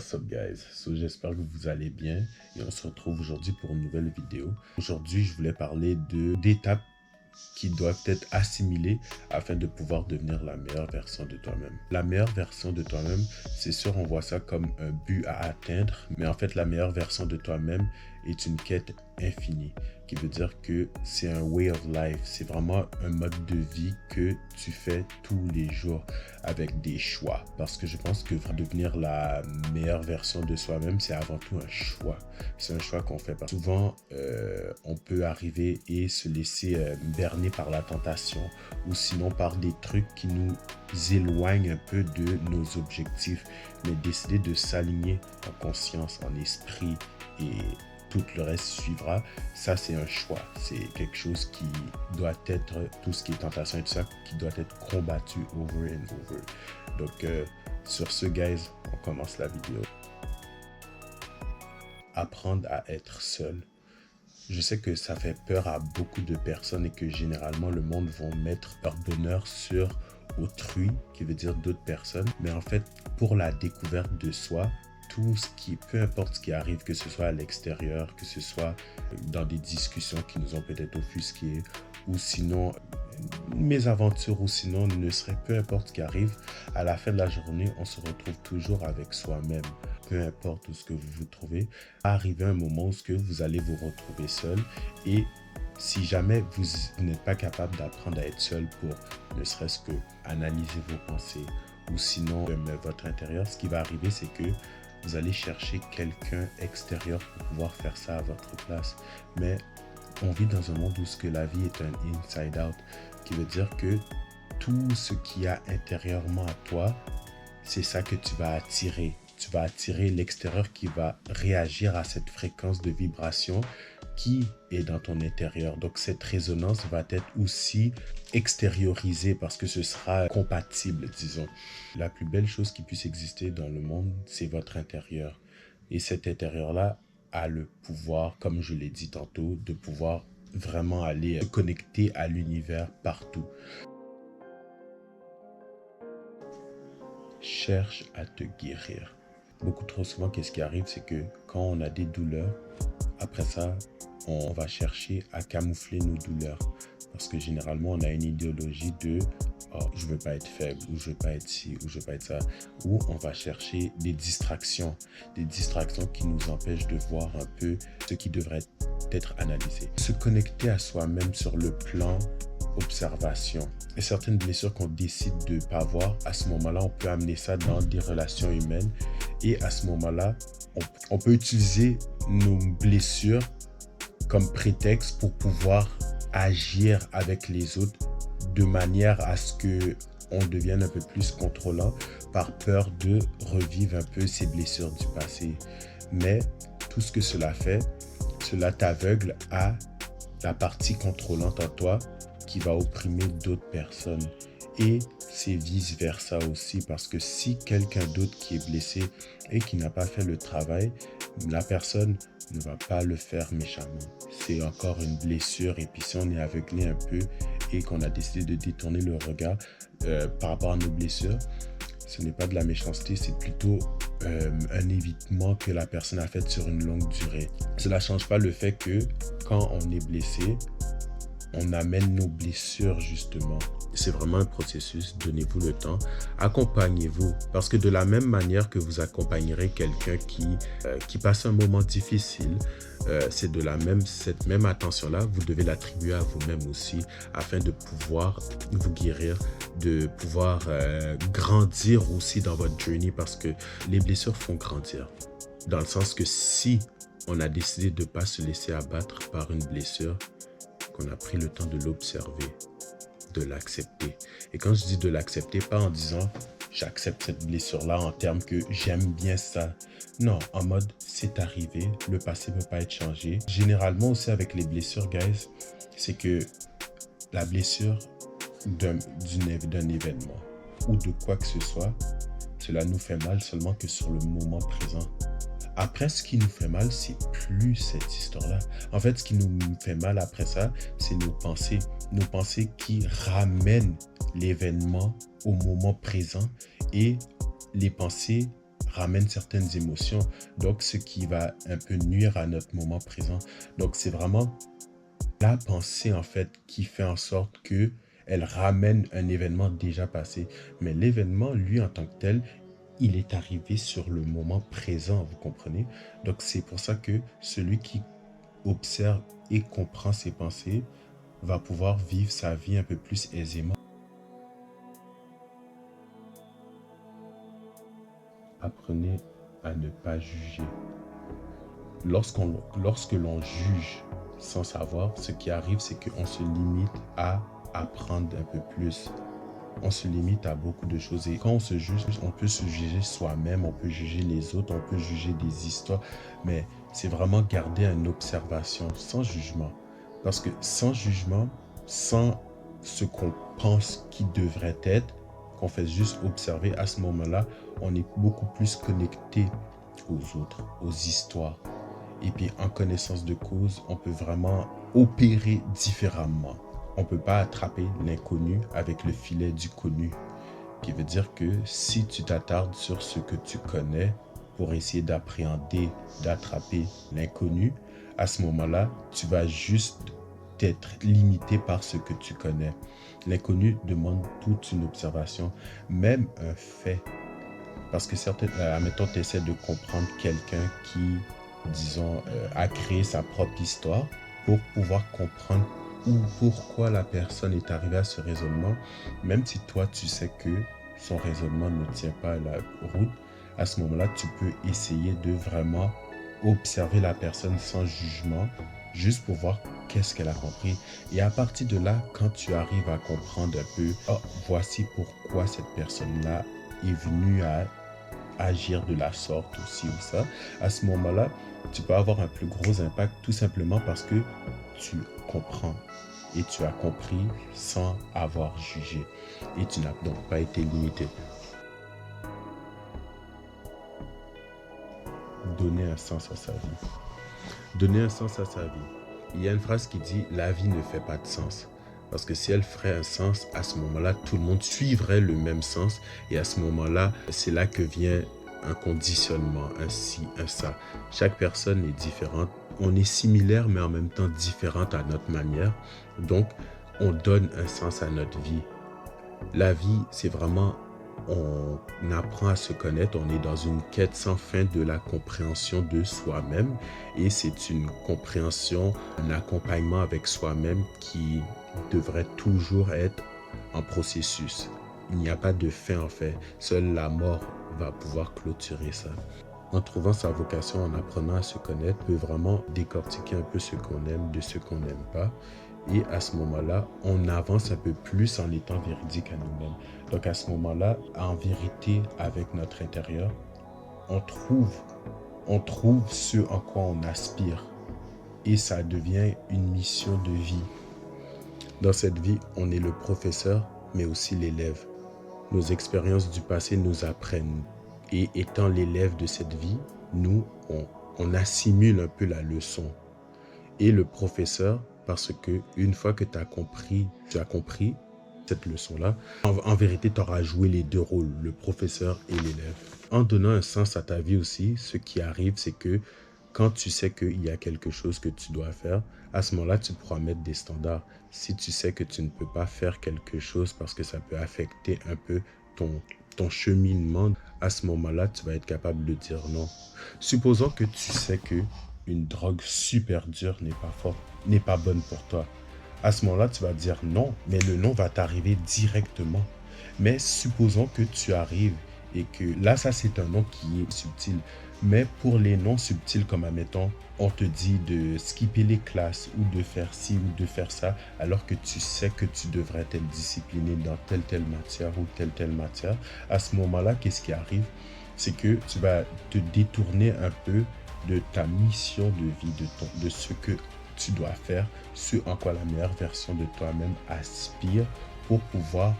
What's up guys? J'espère que vous allez bien et on se retrouve aujourd'hui pour une nouvelle vidéo. Aujourd'hui, je voulais parler d'étapes qui doivent être assimilées afin de pouvoir devenir la meilleure version de toi-même. La meilleure version de toi-même, c'est sûr, on voit ça comme un but à atteindre, mais en fait, la meilleure version de toi-même est une quête infinie, qui veut dire que c'est un way of life, c'est vraiment un mode de vie que tu fais tous les jours avec des choix. Parce que je pense que devenir la meilleure version de soi-même, c'est avant tout un choix. C'est un choix qu'on fait. Souvent, on peut arriver et se laisser berner par la tentation ou sinon par des trucs qui nous éloignent un peu de nos objectifs. Mais décider de s'aligner en conscience, en esprit et tout le reste suivra, ça c'est un choix. C'est quelque chose qui doit être, tout ce qui est tentation et tout ça, qui doit être combattu over and over. Donc sur ce guys, on commence la vidéo. Apprendre à être seul. Je sais que ça fait peur à beaucoup de personnes et que généralement le monde va mettre leur bonheur sur autrui, qui veut dire d'autres personnes. Mais en fait, pour la découverte de soi, tout ce qui, peu importe ce qui arrive, que ce soit à l'extérieur, que ce soit dans des discussions qui nous ont peut-être offusqués, ou sinon mes aventures, ou sinon ne serait peu importe ce qui arrive, à la fin de la journée, on se retrouve toujours avec soi-même. Peu importe où ce que vous vous trouvez, arriver un moment où ce que vous allez vous retrouver seul et si jamais vous n'êtes pas capable d'apprendre à être seul pour ne serait-ce que analyser vos pensées ou sinon votre intérieur, ce qui va arriver c'est que vous allez chercher quelqu'un extérieur pour pouvoir faire ça à votre place. Mais on vit dans un monde où ce que la vie est un inside out, qui veut dire que tout ce qu'il y a intérieurement à toi, c'est ça que tu vas attirer. Tu vas attirer l'extérieur qui va réagir à cette fréquence de vibration qui est dans ton intérieur. Donc cette résonance va être aussi extériorisée parce que ce sera compatible, disons. La plus belle chose qui puisse exister dans le monde, c'est votre intérieur. Et cet intérieur-là a le pouvoir, comme je l'ai dit tantôt, de pouvoir vraiment aller se connecter à l'univers partout. Cherche à te guérir. Beaucoup trop souvent, qu'est-ce qui arrive, c'est que quand on a des douleurs, après ça, on va chercher à camoufler nos douleurs. Parce que généralement, on a une idéologie de « oh, je veux pas être faible » ou « je veux pas être ci » ou « je veux pas être ça » ou on va chercher des distractions qui nous empêchent de voir un peu ce qui devrait être analysé. Se connecter à soi-même sur le plan observation. Et certaines blessures qu'on décide de ne pas voir, à ce moment-là, on peut amener ça dans des relations humaines. Et à ce moment-là, on peut utiliser nos blessures comme prétexte pour pouvoir agir avec les autres de manière à ce qu'on devienne un peu plus contrôlant par peur de revivre un peu ces blessures du passé. Mais tout ce que cela fait, cela t'aveugle à la partie contrôlante en toi qui va opprimer d'autres personnes. Et c'est vice-versa aussi, parce que si quelqu'un d'autre qui est blessé et qui n'a pas fait le travail, la personne ne va pas le faire méchamment. C'est encore une blessure et puis si on est aveuglé un peu et qu'on a décidé de détourner le regard par rapport à nos blessures, ce n'est pas de la méchanceté, c'est plutôt un évitement que la personne a fait sur une longue durée. Cela ne change pas le fait que quand on est blessé, on amène nos blessures justement. C'est vraiment un processus, donnez-vous le temps, accompagnez-vous. Parce que de la même manière que vous accompagnerez quelqu'un qui passe un moment difficile, c'est de cette même attention-là, vous devez l'attribuer à vous-même aussi, afin de pouvoir vous guérir, de pouvoir grandir aussi dans votre journey, parce que les blessures font grandir. Dans le sens que si on a décidé de ne pas se laisser abattre par une blessure, qu'on a pris le temps de l'observer, de l'accepter. Et quand je dis de l'accepter, pas en disant j'accepte cette blessure-là en termes que j'aime bien ça. Non, en mode c'est arrivé, le passé ne peut pas être changé. Généralement aussi avec les blessures, guys, c'est que la blessure d'un événement ou de quoi que ce soit, cela nous fait mal seulement que sur le moment présent. Après, ce qui nous fait mal, c'est plus cette histoire-là. En fait, ce qui nous fait mal après ça, c'est nos pensées. Nos pensées qui ramènent l'événement au moment présent et les pensées ramène certaines émotions, donc ce qui va un peu nuire à notre moment présent. Donc c'est vraiment la pensée en fait qui fait en sorte que elle ramène un événement déjà passé. Mais l'événement, lui, en tant que tel, il est arrivé sur le moment présent, vous comprenez? Donc c'est pour ça que celui qui observe et comprend ses pensées va pouvoir vivre sa vie un peu plus aisément. Apprenez à ne pas juger. Lorsque l'on juge sans savoir, ce qui arrive, c'est qu'on se limite à apprendre un peu plus. On se limite à beaucoup de choses. Et quand on se juge, on peut se juger soi-même, on peut juger les autres, on peut juger des histoires. Mais c'est vraiment garder une observation sans jugement. Parce que sans jugement, sans ce qu'on pense qui devrait être, qu'on fait juste observer à ce moment-là, on est beaucoup plus connecté aux autres, aux histoires. Et puis en connaissance de cause, on peut vraiment opérer différemment. On ne peut pas attraper l'inconnu avec le filet du connu. Qui veut dire que si tu t'attardes sur ce que tu connais pour essayer d'appréhender, d'attraper l'inconnu, à ce moment-là, tu vas juste être limité par ce que tu connais. L'inconnu demande toute une observation, même un fait. Parce que certaines, admettons, tu essaies de comprendre quelqu'un qui, disons, a créé sa propre histoire pour pouvoir comprendre ou pourquoi la personne est arrivée à ce raisonnement, même si toi, tu sais que son raisonnement ne tient pas la route, à ce moment-là, tu peux essayer de vraiment observer la personne sans jugement, juste pour voir qu'est-ce qu'elle a compris. Et à partir de là, quand tu arrives à comprendre un peu, oh, voici pourquoi cette personne-là est venue à agir de la sorte aussi ou ça, à ce moment-là, tu peux avoir un plus gros impact tout simplement parce que tu comprends et tu as compris sans avoir jugé et tu n'as donc pas été limité. Donner un sens à sa vie. Donner un sens à sa vie. Il y a une phrase qui dit la vie ne fait pas de sens. Parce que si elle ferait un sens, à ce moment-là, tout le monde suivrait le même sens. Et à ce moment-là, c'est là que vient un conditionnement, un ci, un ça. Chaque personne est différente. On est similaire, mais en même temps différente à notre manière. Donc, on donne un sens à notre vie. La vie, c'est vraiment, on apprend à se connaître, on est dans une quête sans fin de la compréhension de soi-même et c'est une compréhension, un accompagnement avec soi-même qui devrait toujours être en processus. Il n'y a pas de fin en fait, seule la mort va pouvoir clôturer ça. En trouvant sa vocation, en apprenant à se connaître, peut vraiment décortiquer un peu ce qu'on aime de ce qu'on n'aime pas. Et à ce moment-là, on avance un peu plus en étant véridique à nous-mêmes. Donc à ce moment-là, en vérité avec notre intérieur, on trouve ce en quoi on aspire. Et ça devient une mission de vie. Dans cette vie, on est le professeur, mais aussi l'élève. Nos expériences du passé nous apprennent. Et étant l'élève de cette vie, nous, on assimile un peu la leçon. Et le professeur, parce que une fois que tu as compris cette leçon-là, en vérité, tu auras joué les deux rôles, le professeur et l'élève. En donnant un sens à ta vie aussi, ce qui arrive, c'est que quand tu sais qu'il y a quelque chose que tu dois faire, à ce moment-là, tu pourras mettre des standards. Si tu sais que tu ne peux pas faire quelque chose parce que ça peut affecter un peu ton cheminement, à ce moment-là, tu vas être capable de dire non. Supposons que tu sais que une drogue super dure n'est pas bonne pour toi. À ce moment-là, tu vas dire non, mais le non va t'arriver directement. Mais supposons que tu arrives et que là, ça c'est un non qui est subtil. Mais pour les non subtils, comme admettons, on te dit de skipper les classes ou de faire ci ou de faire ça, alors que tu sais que tu devrais être discipliné dans telle matière ou telle matière, à ce moment-là, qu'est-ce qui arrive? C'est que tu vas te détourner un peu de ta mission de vie, de ce que tu dois faire, ce en quoi la meilleure version de toi-même aspire pour pouvoir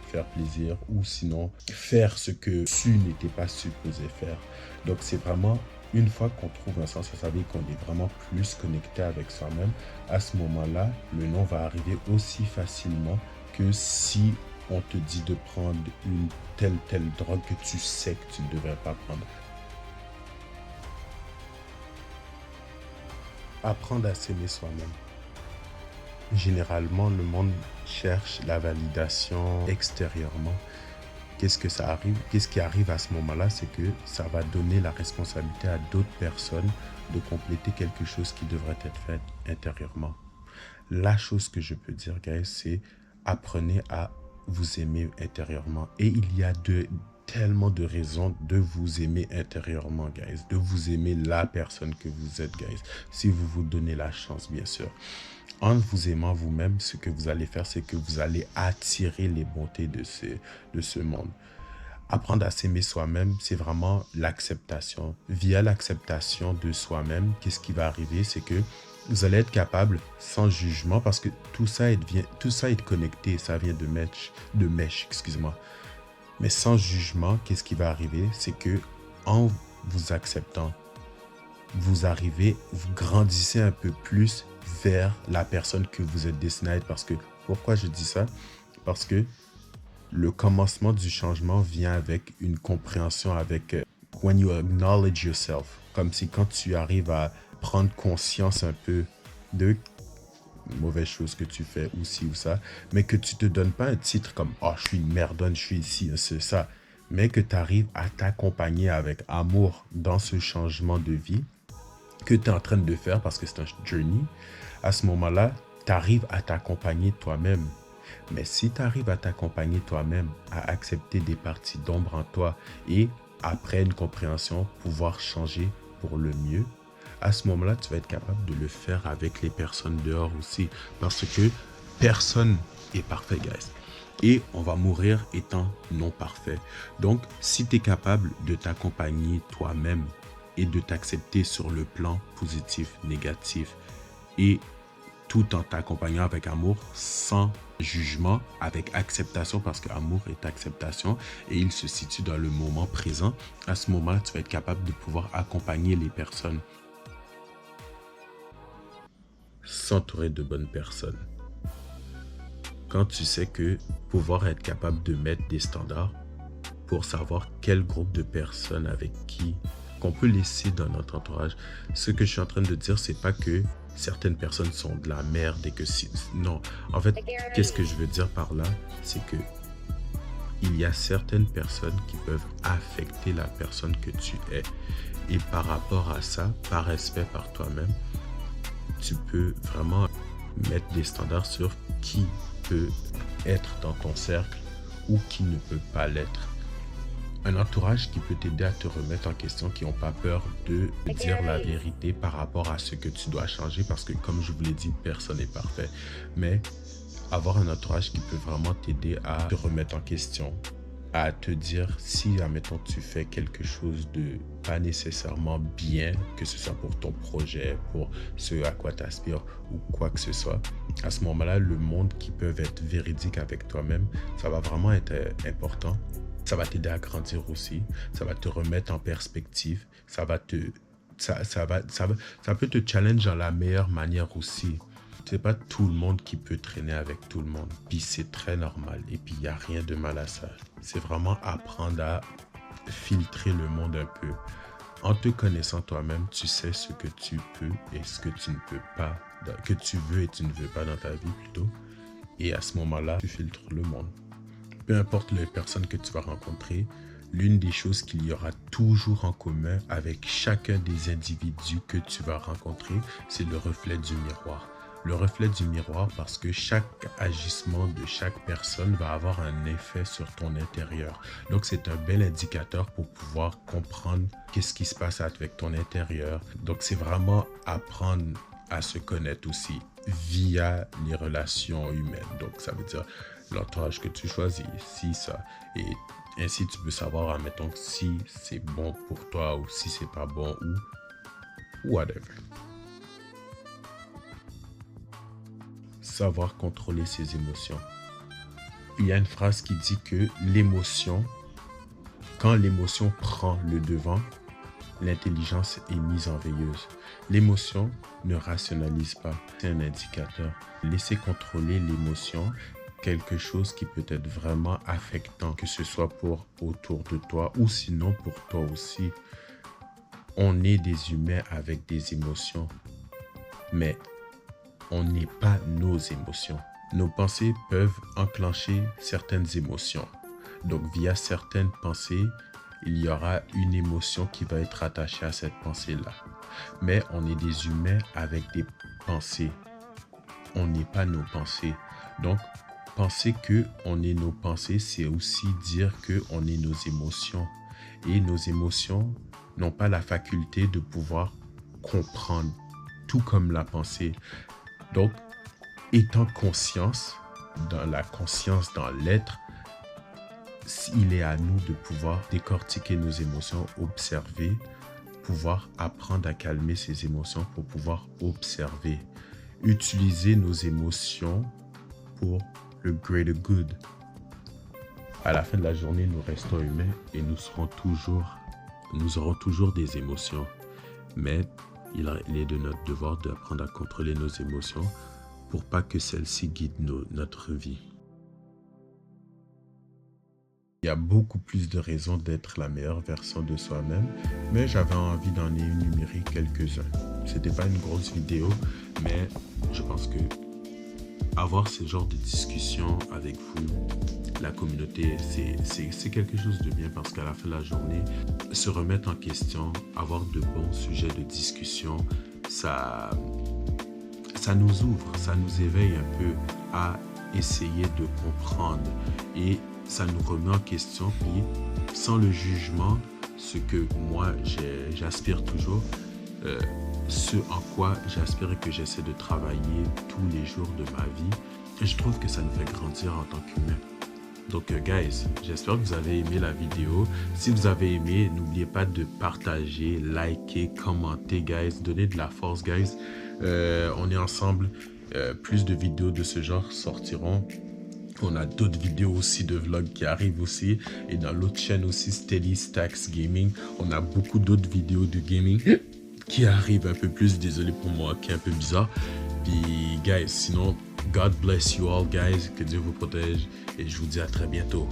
faire plaisir ou sinon faire ce que tu n'étais pas supposé faire. Donc c'est vraiment une fois qu'on trouve un sens à sa vie, qu'on est vraiment plus connecté avec soi-même, à ce moment-là, le non va arriver aussi facilement que si on te dit de prendre une telle drogue que tu sais que tu ne devrais pas prendre. Apprendre à s'aimer soi-même. Généralement, le monde cherche la validation extérieurement. Qu'est-ce que ça arrive? Qu'est-ce qui arrive à ce moment-là? C'est que ça va donner la responsabilité à d'autres personnes de compléter quelque chose qui devrait être fait intérieurement. La chose que je peux dire, guys, c'est apprenez à vous aimer intérieurement. Et il y a tellement de raisons de vous aimer intérieurement, guys. De vous aimer la personne que vous êtes, guys. Si vous vous donnez la chance, bien sûr. En vous aimant vous-même, ce que vous allez faire, c'est que vous allez attirer les bontés de ce monde. Apprendre à s'aimer soi-même, c'est vraiment l'acceptation. Via l'acceptation de soi-même, qu'est-ce qui va arriver? C'est que vous allez être capable, sans jugement, parce que tout ça est connecté, ça vient de mèche, excuse-moi. Mais sans jugement, qu'est-ce qui va arriver? C'est que en vous acceptant, vous grandissez un peu plus vers la personne que vous êtes destiné à être. Parce que, pourquoi je dis ça? Parce que le commencement du changement vient avec une compréhension, avec when you acknowledge yourself. Comme si quand tu arrives à prendre conscience un peu de mauvaises choses que tu fais ou ci ou ça, mais que tu te donnes pas un titre comme « Oh, je suis une merdonne, je suis ici, c'est ça », mais que tu arrives à t'accompagner avec amour dans ce changement de vie que tu es en train de faire parce que c'est un journey. À ce moment-là, tu arrives à t'accompagner toi-même. Mais si tu arrives à t'accompagner toi-même, à accepter des parties d'ombre en toi et après une compréhension, pouvoir changer pour le mieux, à ce moment-là, tu vas être capable de le faire avec les personnes dehors aussi. Parce que personne est parfait, guys. Et on va mourir étant non parfait. Donc, si tu es capable de t'accompagner toi-même et de t'accepter sur le plan positif, négatif, et tout en t'accompagnant avec amour, sans jugement, avec acceptation, parce que amour est acceptation et il se situe dans le moment présent. À ce moment-là, tu vas être capable de pouvoir accompagner les personnes. S'entourer de bonnes personnes. Quand tu sais que pouvoir être capable de mettre des standards pour savoir quel groupe de personnes avec qui qu'on peut laisser dans notre entourage. Ce que je suis en train de dire, c'est pas que certaines personnes sont de la merde et que si... Non, en fait, qu'est-ce que je veux dire par là? C'est que il y a certaines personnes qui peuvent affecter la personne que tu es. Et par rapport à ça, par respect par toi-même, tu peux vraiment mettre des standards sur qui peut être dans ton cercle ou qui ne peut pas l'être. Un entourage qui peut t'aider à te remettre en question, qui n'ont pas peur de dire la vérité par rapport à ce que tu dois changer, parce que comme je vous l'ai dit, personne n'est parfait. Mais avoir un entourage qui peut vraiment t'aider à te remettre en question, à te dire si, admettons, tu fais quelque chose de pas nécessairement bien, que ce soit pour ton projet, pour ce à quoi tu aspires ou quoi que ce soit. À ce moment-là, le monde qui peut être véridique avec toi-même, ça va vraiment être important. Ça va t'aider à grandir aussi. Ça va te remettre en perspective. Ça peut te challenge dans la meilleure manière aussi. C'est pas tout le monde qui peut traîner avec tout le monde. Puis c'est très normal. Et puis il n'y a rien de mal à ça. C'est vraiment apprendre à filtrer le monde un peu. En te connaissant toi-même, tu sais ce que tu peux et ce que tu ne peux pas, que tu veux et tu ne veux pas dans ta vie plutôt. Et à ce moment-là, tu filtres le monde. Peu importe les personnes que tu vas rencontrer, l'une des choses qu'il y aura toujours en commun avec chacun des individus que tu vas rencontrer, c'est le reflet du miroir. Le reflet du miroir parce que chaque agissement de chaque personne va avoir un effet sur ton intérieur. Donc, c'est un bel indicateur pour pouvoir comprendre qu'est-ce qui se passe avec ton intérieur. Donc, c'est vraiment apprendre à se connaître aussi via les relations humaines. Donc, ça veut dire l'entourage que tu choisis, si ça. Et ainsi, tu peux savoir, admettons, si c'est bon pour toi ou si c'est pas bon ou whatever. Savoir contrôler ses émotions. Il y a une phrase qui dit que quand l'émotion prend le devant, l'intelligence est mise en veilleuse. L'émotion ne rationalise pas, c'est un indicateur. Laisser contrôler l'émotion quelque chose qui peut être vraiment affectant, que ce soit pour autour de toi ou sinon pour toi aussi. On est des humains avec des émotions, mais on n'est pas nos émotions. Nos pensées peuvent enclencher certaines émotions. Donc, via certaines pensées, il y aura une émotion qui va être attachée à cette pensée-là. Mais on est des humains avec des pensées. On n'est pas nos pensées. Donc, penser qu'on est nos pensées, c'est aussi dire qu'on est nos émotions. Et nos émotions n'ont pas la faculté de pouvoir comprendre, tout comme la pensée. Donc, étant conscience, dans la conscience, dans l'être, il est à nous de pouvoir décortiquer nos émotions, observer, pouvoir apprendre à calmer ces émotions pour pouvoir observer. Utiliser nos émotions pour le greater good. À la fin de la journée, nous restons humains et nous aurons toujours des émotions. Mais il est de notre devoir d'apprendre à contrôler nos émotions pour pas que celles-ci guident notre vie. Il y a beaucoup plus de raisons d'être la meilleure version de soi-même, mais j'avais envie d'en énumérer quelques-uns. C'était pas une grosse vidéo, mais je pense que avoir ce genre de discussion avec vous, la communauté, c'est quelque chose de bien parce qu'à la fin de la journée, se remettre en question, avoir de bons sujets de discussion, ça nous ouvre, ça nous éveille un peu à essayer de comprendre et ça nous remet en question, puis sans le jugement, ce que moi j'aspire toujours, ce en quoi j'aspire et que j'essaie de travailler tous les jours de ma vie, et je trouve que ça nous fait grandir en tant qu'humain. Donc guys, j'espère que vous avez aimé la vidéo. Si vous avez aimé, n'oubliez pas de partager, liker, commenter guys, donner de la force guys. On est ensemble, plus de vidéos de ce genre sortiront. On a d'autres vidéos aussi de vlogs qui arrivent aussi. Et dans l'autre chaîne aussi, Steady Stacks Gaming, on a beaucoup d'autres vidéos de gaming qui arrivent un peu plus. Désolé pour moi, qui est un peu bizarre. Puis, guys, sinon, God bless you all, guys. Que Dieu vous protège. Et je vous dis à très bientôt.